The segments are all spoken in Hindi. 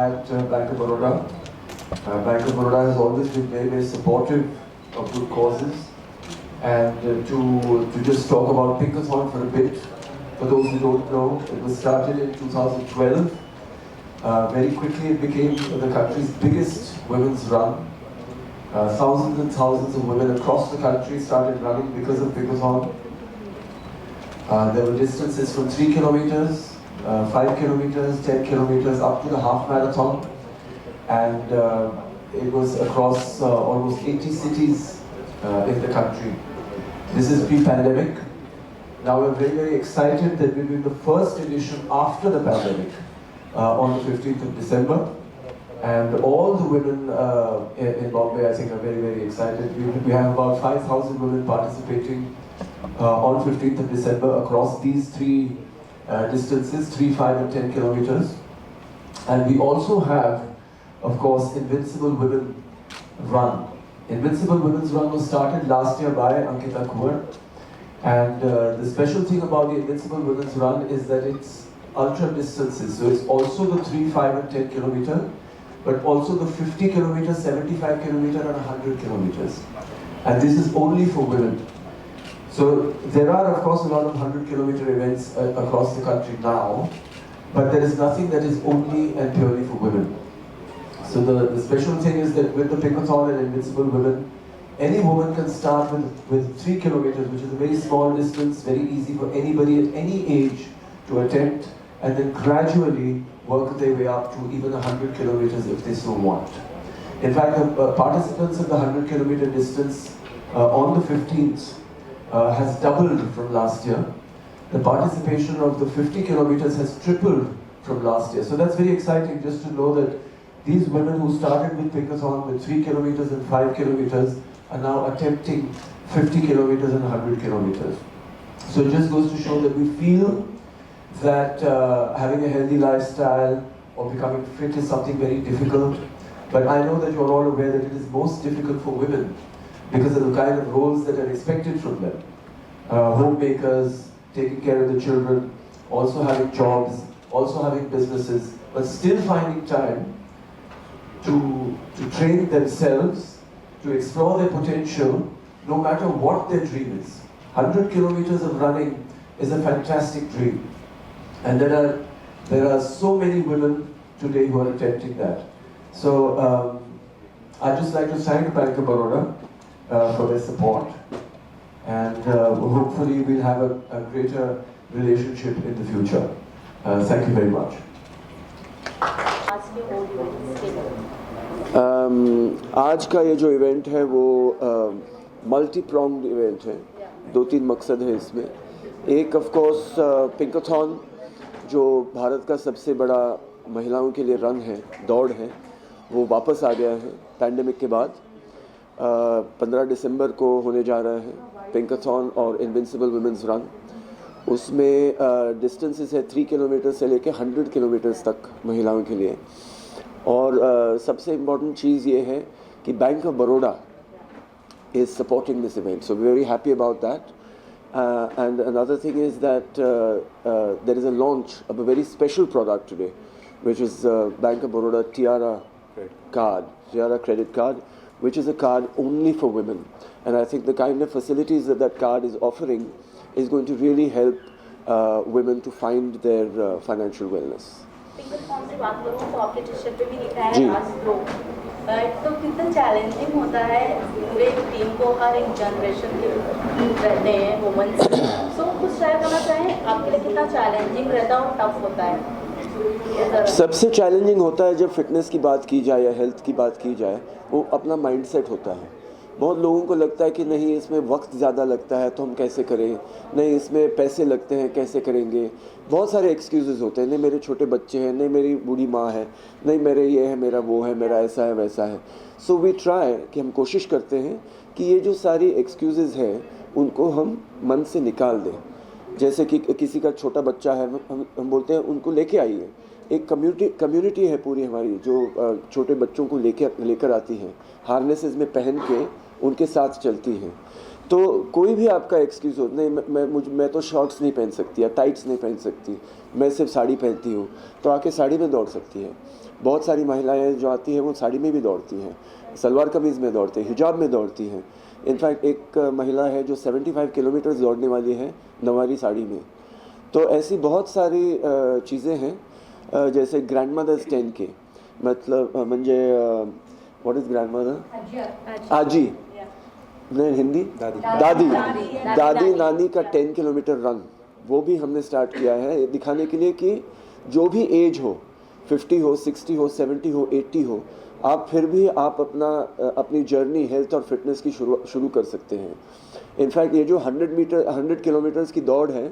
at Bank of Baroda. Bank of Baroda has always been very, very supportive of good causes. And to just talk about Pinkathon for a bit, for those who don't know, it was started in 2012. Very quickly it became the country's biggest women's run. Thousands and thousands of women across the country started running because of Pinkathon. There were distances from 3 kilometers, 5 kilometers, 10 kilometers, up to the half marathon. And it was across almost 80 cities in the country. This is pre-pandemic. Now we're very, very excited that we're doing the first edition after the pandemic on the 15th of December. And all the women in Bombay, I think, are very, very excited. We have about 5,000 women participating on 15th of December across these three distances, 3, 5 and 10 kilometers. And we also have, of course, Invincible Women Run. Invincible Women's Run was started last year by Ankita Kuwar. And the special thing about the Invincible Women's Run is that it's ultra distances. So it's also the 3, 5 and 10 kilometer, but also the 50 kilometers, 75 kilometers and 100 kilometers. And this is only for women. So there are, of course, a lot of 100-kilometer events across the country now, but there is nothing that is only and purely for women. So the special thing is that with the Pinkathon and Invincible Women, any woman can start with 3 kilometers, which is a very small distance, very easy for anybody at any age to attempt, and then gradually work their way up to even 100 kilometers if they so want. In fact, the participants of the 100-kilometer distance on the 15th has doubled from last year. The participation of the 50 kilometers has tripled from last year. So that's very exciting just to know that these women who started with Pinkathon with 3 kilometers and 5 kilometers are now attempting 50 kilometers and 100 kilometers. So it just goes to show that we feel that having a healthy lifestyle or becoming fit is something very difficult. But I know that you're all aware that it is most difficult for women because of the kind of roles that are expected from them. Homemakers, taking care of the children, also having jobs, also having businesses, but still finding time to train themselves, to explore their potential, no matter what their dream is. 100 kilometers of running is a fantastic dream. And there are so many women today who are attempting that. So I'd just like to thank Bank of Baroda for their support. And hopefully we'll have a greater relationship in the future. Thank you very much. आज का ये जो इवेंट है वो मल्टी प्रॉन्ग्ड इवेंट है. 2-3 मकसद है इसमें. एक ऑफ कोर्स पिंकाथॉन जो भारत का सबसे बड़ा महिलाओं के लिए रन है, दौड़ है, वो वापस आ गया है पैंडेमिक के बाद. 15 दिसंबर को होने जा रहा है पिंकाथॉन और इनविंसिबल वुमेन्स रन. उसमें डिस्टेंसेस है 3 किलोमीटर से लेकर 100 किलोमीटर्स तक महिलाओं के लिए. और सबसे इम्पॉर्टेंट चीज़ ये है कि bank of Baroda is supporting this event, so we're very happy about that. And another thing is that there is a launch of a very special product today, which is Bank of Baroda Tiara card, Tiara credit card, which is a card only for women. And I think the kind of facilities that that card is offering is going to really help women to find their financial wellness. पिंकाथॉन से बात करूँ तो आपके टी-शर्ट पे भी लिखा है आज ग्रो. तो कितना चैलेंजिंग होता है पूरे टीम को, हर एक जनरेशन के रहते हैं वुमेन्स. सो कुछ शेयर करना चाहें आपके लिए कितना चैलेंजिंग रहता है और टफ होता है? सबसे चैलेंजिंग होता है जब फिटनेस की बात की जाए या हेल्थ की बात की जाए, वो अपना माइंडसेट होता है. बहुत लोगों को लगता है कि नहीं इसमें वक्त ज़्यादा लगता है तो हम कैसे करें, नहीं इसमें पैसे लगते हैं कैसे करेंगे. बहुत सारे एक्सक्यूज़ेस होते हैं, नहीं मेरे छोटे बच्चे हैं, नहीं मेरी बूढ़ी माँ है, नहीं मेरे ये है, मेरा वो है, मेरा ऐसा है वैसा है. सो वी ट्राई कि हम कोशिश करते हैं कि ये जो सारी एक्सक्यूज़ेस हैं उनको हम मन से निकाल दें. जैसे कि किसी का छोटा बच्चा है, हम बोलते हैं उनको लेके आइए. एक कम्युनिटी है पूरी हमारी जो छोटे बच्चों को लेकर आती हैं, हार्नेसेस में पहन के उनके साथ चलती हैं. तो कोई भी आपका एक्सक्यूज़ हो, नहीं मैं तो शॉर्ट्स नहीं पहन सकती या टाइट्स नहीं पहन सकती, मैं सिर्फ साड़ी पहनती हूँ, तो आके साड़ी में दौड़ सकती है. बहुत सारी महिलाएं जो आती हैं वो साड़ी में भी दौड़ती हैं, सलवार कमीज़ में दौड़ती हैं, हिजाब में दौड़ती हैं। इनफैक्ट एक महिला है जो 75 किलोमीटर दौड़ने वाली है नवारी साड़ी में। तो ऐसी बहुत सारी चीज़ें हैं, जैसे ग्रैंड मदर्स 10K, मतलब म्हणजे व्हाट इज़ ग्रैंड मदर, आजी नहीं हिंदी, दादी नानी का 10 किलोमीटर रन, वो भी हमने स्टार्ट किया है दिखाने के लिए कि जो भी एज हो, 50 हो, 60 हो, 70 हो, 80 हो, आप फिर भी आप अपनी जर्नी हेल्थ और फिटनेस की शुरू कर सकते हैं। इनफैक्ट ये जो 100 किलोमीटर्स की दौड़ है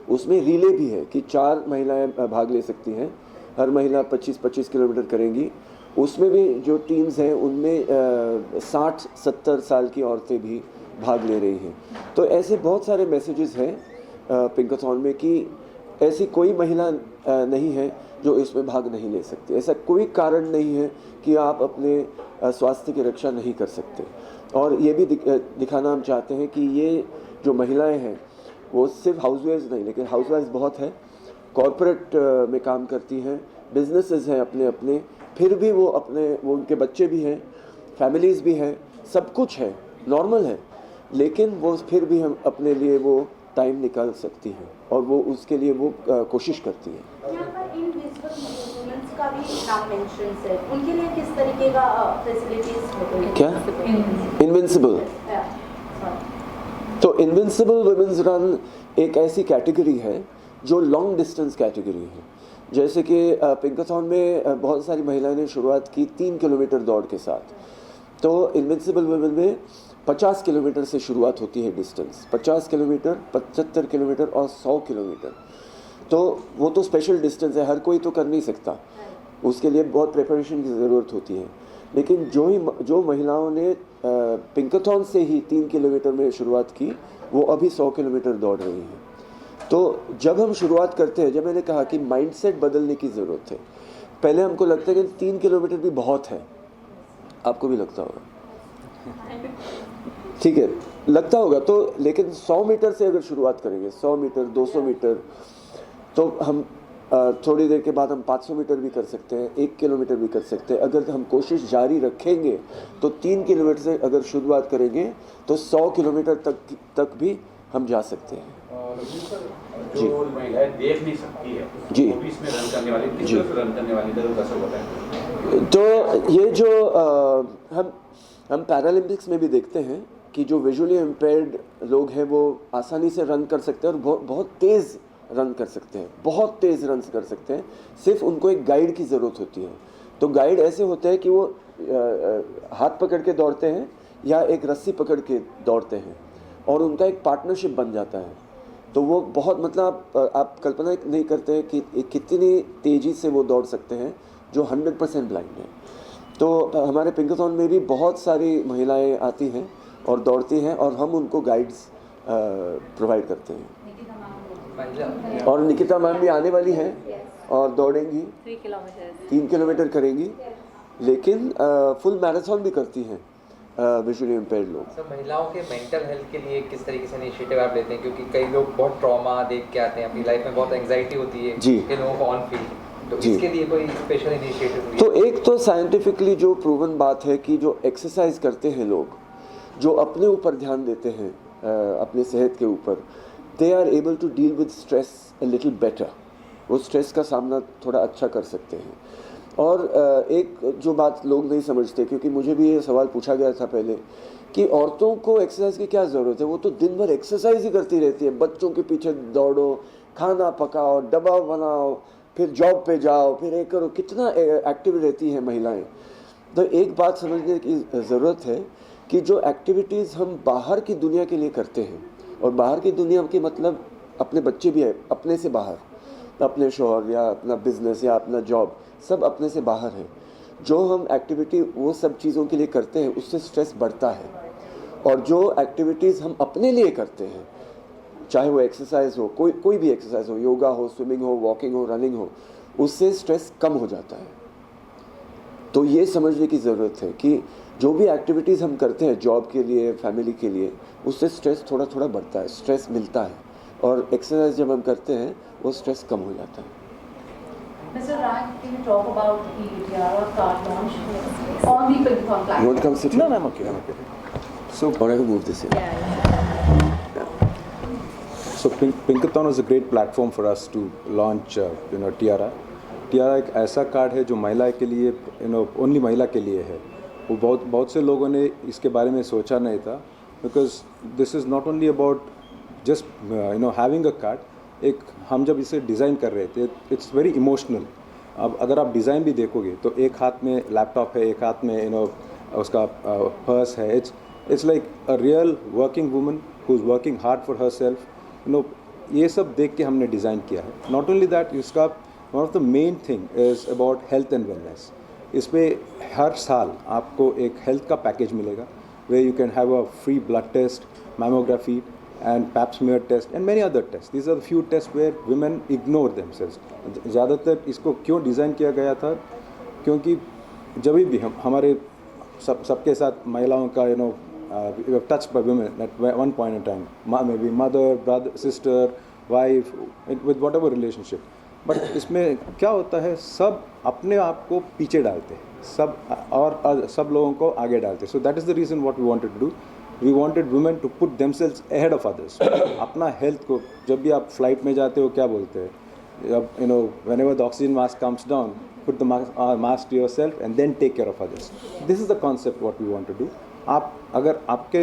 उसमें रिले भी है कि 4 महिलाएं भाग ले सकती हैं, हर महिला 25-25 किलोमीटर करेंगी। उसमें भी जो टीम्स हैं उनमें 60-70 साल की औरतें भी भाग ले रही हैं। तो ऐसे बहुत सारे मैसेजेस हैं पिंकाथॉन में कि ऐसी कोई महिला नहीं है जो इसमें भाग नहीं ले सकती। ऐसा कोई कारण नहीं है कि आप अपने स्वास्थ्य की रक्षा नहीं कर सकते। और ये भी दिखाना हम चाहते हैं कि ये जो महिलाएं हैं वो सिर्फ हाउसवाइफ्स नहीं, लेकिन हाउसवाइफ्स बहुत है, कॉरपोरेट में काम करती हैं, बिजनेसेस हैं अपने अपने, फिर भी वो उनके बच्चे भी हैं, फैमिलीज़ भी हैं, सब कुछ है, नॉर्मल है, लेकिन वो फिर भी हम अपने लिए वो टाइम निकाल सकती हैं और वो उसके लिए वो कोशिश करती हैं। यहाँ पर इनविजिबल वुमेन्स का भी नाम मेंशन है, उनके लिए किस तरीके का फैसिलिटीज होते हैं? क्या इनविंसिबल? तो इनविंसिबल वुमेन्स रन एक ऐसी कैटेगरी है जो लॉन्ग डिस्टेंस कैटेगरी है। जैसे कि पिंकाथॉन में बहुत सारी महिलाओं ने शुरुआत की 3 किलोमीटर दौड़ के साथ। तो इनविंसिबल वुमेन में 50 किलोमीटर से शुरुआत होती है डिस्टेंस, 50 किलोमीटर, 75 किलोमीटर और 100 किलोमीटर। तो वो तो स्पेशल डिस्टेंस है, हर कोई तो कर नहीं सकता, उसके लिए बहुत प्रिपरेशन की ज़रूरत होती है। लेकिन जो महिलाओं ने पिंकाथॉन से ही 3 किलोमीटर में शुरुआत की, वो अभी 100 किलोमीटर दौड़ रही हैं। तो जब हम शुरुआत करते हैं, जब मैंने कहा कि माइंडसेट बदलने की ज़रूरत है, पहले हमको लगता है कि 3 किलोमीटर भी बहुत है, आपको भी लगता होगा, ठीक है, लगता होगा। तो लेकिन 100 मीटर से अगर शुरुआत करेंगे, 100 मीटर, 200 मीटर, तो हम थोड़ी देर के बाद हम 500 मीटर भी कर सकते हैं, 1 किलोमीटर भी कर सकते हैं। अगर हम कोशिश जारी रखेंगे तो 3 किलोमीटर से अगर शुरुआत करेंगे तो 100 किलोमीटर तक भी हम जा सकते हैं। जो महिलाएं देख नहीं सकती है जी, वो भी इसमें रन करने वाली, किस तरह से रन करने वाली कैसे होता है? तो ये जो हम पैरालंपिक्स में भी देखते हैं कि जो विजुअली इम्पेयर्ड लोग हैं वो आसानी से रन कर सकते हैं और बहुत तेज़ रन कर सकते हैं, बहुत तेज़ रन कर सकते हैं। सिर्फ उनको एक गाइड की ज़रूरत होती है। तो गाइड ऐसे होते हैं कि वो हाथ पकड़ के दौड़ते हैं या एक रस्सी पकड़ के दौड़ते हैं और उनका एक पार्टनरशिप बन जाता है। तो वो बहुत, मतलब आप कल्पना नहीं करते हैं कि कितनी तेज़ी से वो दौड़ सकते हैं जो 100% ब्लाइंड है। तो हमारे पिंकाथॉन में भी बहुत सारी महिलाएं आती हैं और दौड़ती हैं और हम उनको गाइड्स प्रोवाइड करते हैं। और निकिता मैम भी आने वाली हैं और दौड़ेंगी, 3 किलोमीटर करेंगी, लेकिन फुल मैराथन भी करती हैं विजुअली इम्पेयर्ड लोग। सर, महिलाओं के मेंटल हेल्थ के लिए किस तरीके से इनिशिएटिव आप लेते हैं? क्योंकि कई लोग बहुत ट्रॉमा देख के आते हैं, अपनी लाइफ में बहुत एंग्जाइटी होती है जी, कई लोगों को ऑन फील्ड, तो इसके लिए कोई स्पेशल इनिशिएटिव? तो एक तो साइंटिफिकली जो प्रूवन बात है कि जो एक्सरसाइज करते हैं लोग, जो अपने ऊपर ध्यान देते हैं, अपने सेहत के ऊपर, they are able to deal with stress a little better. वो स्ट्रेस का सामना थोड़ा अच्छा कर सकते हैं। और एक जो बात लोग नहीं समझते, क्योंकि मुझे भी ये सवाल पूछा गया था पहले कि औरतों को एक्सरसाइज की क्या ज़रूरत है, वो तो दिन भर एक्सरसाइज ही करती रहती है, बच्चों के पीछे दौड़ो, खाना पकाओ, डब्बा बनाओ, फिर जॉब पे जाओ, फिर ये करो, कितना एक्टिव रहती हैं महिलाएं। तो एक बात समझने की ज़रूरत है कि जो एक्टिविटीज़ हम बाहर की दुनिया के लिए करते हैं, और बाहर की दुनिया के मतलब अपने बच्चे भी है, अपने से बाहर, अपने शोहर या अपना बिजनेस या अपना जॉब, सब अपने से बाहर है। जो हम एक्टिविटी वो सब चीज़ों के लिए करते हैं उससे स्ट्रेस बढ़ता है। और जो एक्टिविटीज़ हम अपने लिए करते हैं, चाहे वो एक्सरसाइज हो, कोई भी एक्सरसाइज हो, योगा हो, स्विमिंग हो, वॉकिंग हो, रनिंग हो, उससे स्ट्रेस कम हो जाता है। तो ये समझने की ज़रूरत है कि जो भी एक्टिविटीज़ हम करते हैं जॉब के लिए, फैमिली के लिए, उससे स्ट्रेस थोड़ा थोड़ा बढ़ता है, स्ट्रेस मिलता है। और एक्सरसाइज जब हम करते हैं वो स्ट्रेस कम हो जाता है। Mr. Raj, can you talk about the Tiara card launch on the Pinkathon You want platform? to come sit here? No, I'm okay. So, Or I can move this here. Pinkathon is a great platform for us to launch, Tiara. Tiara एक ऐसा कार्ड है जो महिला के लिए, ओनली महिला के लिए है. वो बहुत से लोगों ने इसके बारे में सोचा नहीं था, because this is not only about just having a card. एक हम जब इसे डिज़ाइन कर रहे थे, इट्स वेरी इमोशनल. अब अगर आप डिज़ाइन भी देखोगे तो एक हाथ में लैपटॉप है, एक हाथ में उसका पर्स है. It's like a real working woman who is working hard for her self. ये सब देख के हमने डिज़ाइन किया है. नॉट ओनली दैट, इसका one of the main thing is about health and wellness. इसमें हर साल आपको एक हेल्थ का पैकेज मिलेगा, where you can have a free blood test, mammography and pap smear test and many other tests. These are the few tests where women ignore themselves. ज़्यादातर इसको क्यों डिज़ाइन किया गया था, क्योंकि जब भी हम हमारे सबके साथ महिलाओं का touched by women at one point in time, maybe mother, brother, sister, wife, with whatever relationship. But इसमें क्या होता है, सब अपने आप को पीछे डालते हैं, सब और सब लोगों को आगे डालते हैं. So that is the reason what we wanted to do. We wanted women to put themselves ahead of others. अपना हेल्थ को, जब भी आप फ्लाइट में जाते हो क्या बोलते हैं, अब whenever the oxygen mask comes down, put the mask to yourself and then take care of others. This is the concept what we want to do. आप अगर आपके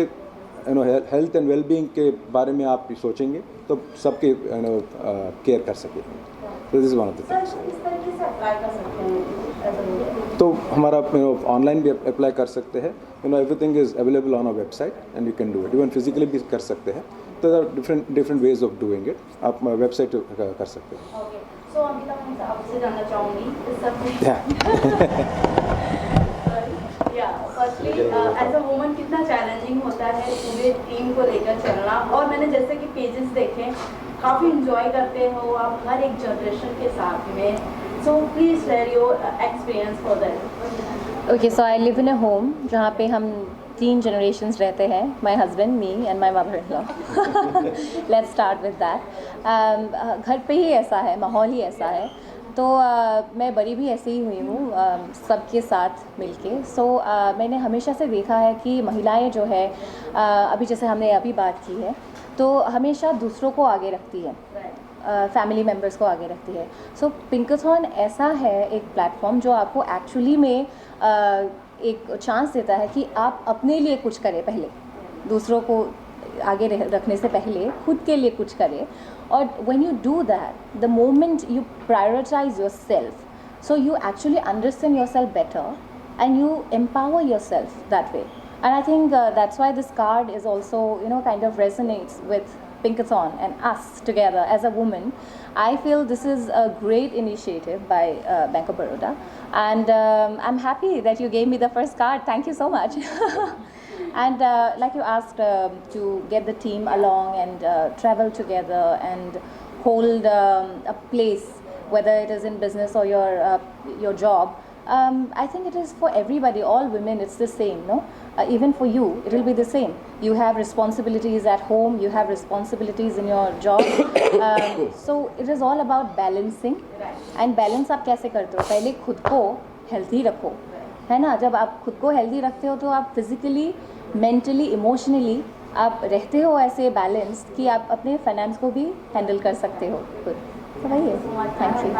हेल्थ एंड वेलबींग के बारे में आप सोचेंगे तो सबके केयर कर सकेंगे. This is one of the things. किस तरीके से अप्लाई कर सकते हैं as a woman? तो हमारा ऑनलाइन भी अप्लाई कर सकते हैं. Everything is available on our website and you can do it. Even physically भी कर सकते हैं. तो different ways of doing it. आप वेबसाइट कर सकते हैं. Okay. So अंकिता मैम, आपसे जानना चाहूँगी इस सब फर्स्टली एज अ वुमन कितना चैलेंजिंग होता है पूरे टीम को लेकर चलना. और मैंने जैसे कि पेजेस देखे, काफ़ी इंजॉय करते हो आप हर एक जनरेशन के साथ में. So please share your experience for that. Okay, so I live in a home जहाँ पे हम 3 generations रहते हैं. My husband, me and my mother-in-law. Let's start with that. घर पे ही ऐसा है, माहौल ही ऐसा है. तो मैं बड़ी भी ऐसे ही हुई हूँ सबके साथ मिलके. सो मैंने हमेशा से देखा है कि महिलाएं जो है, अभी जैसे हमने अभी बात की है, तो हमेशा दूसरों को आगे रखती है, फैमिली मेम्बर्स को आगे रखती है. सो पिंकाथॉन ऐसा है एक प्लेटफॉर्म जो आपको एक्चुअली में एक चांस देता है कि आप अपने लिए कुछ करें, पहले दूसरों को आगे रखने से पहले खुद के लिए कुछ करें. और when you do that, the moment you prioritize yourself, so you actually understand yourself better and you empower yourself that way. And I think that's why this card is also, kind of resonates with Pinkathon and us together as a woman. I feel this is a great initiative by Bank of Baroda, and I'm happy that you gave me the first card. Thank you so much. And like you asked, to get the team along and travel together and hold a place, whether it is in business or your job. I think it is for everybody, all women, it's the same, no? Even for you, it will be the same. You have responsibilities at home, you have responsibilities in your job. So it is all about balancing. And balance आप कैसे करते हो? पहले खुद को healthy रखो, है ना? जब आप खुद को healthy रखते हो तो आप physically, mentally, emotionally आप रहते हो ऐसे बैलेंस कि आप अपने फाइनेंस को भी हैंडल कर सकते हो खुद. तो वही है. Thank you.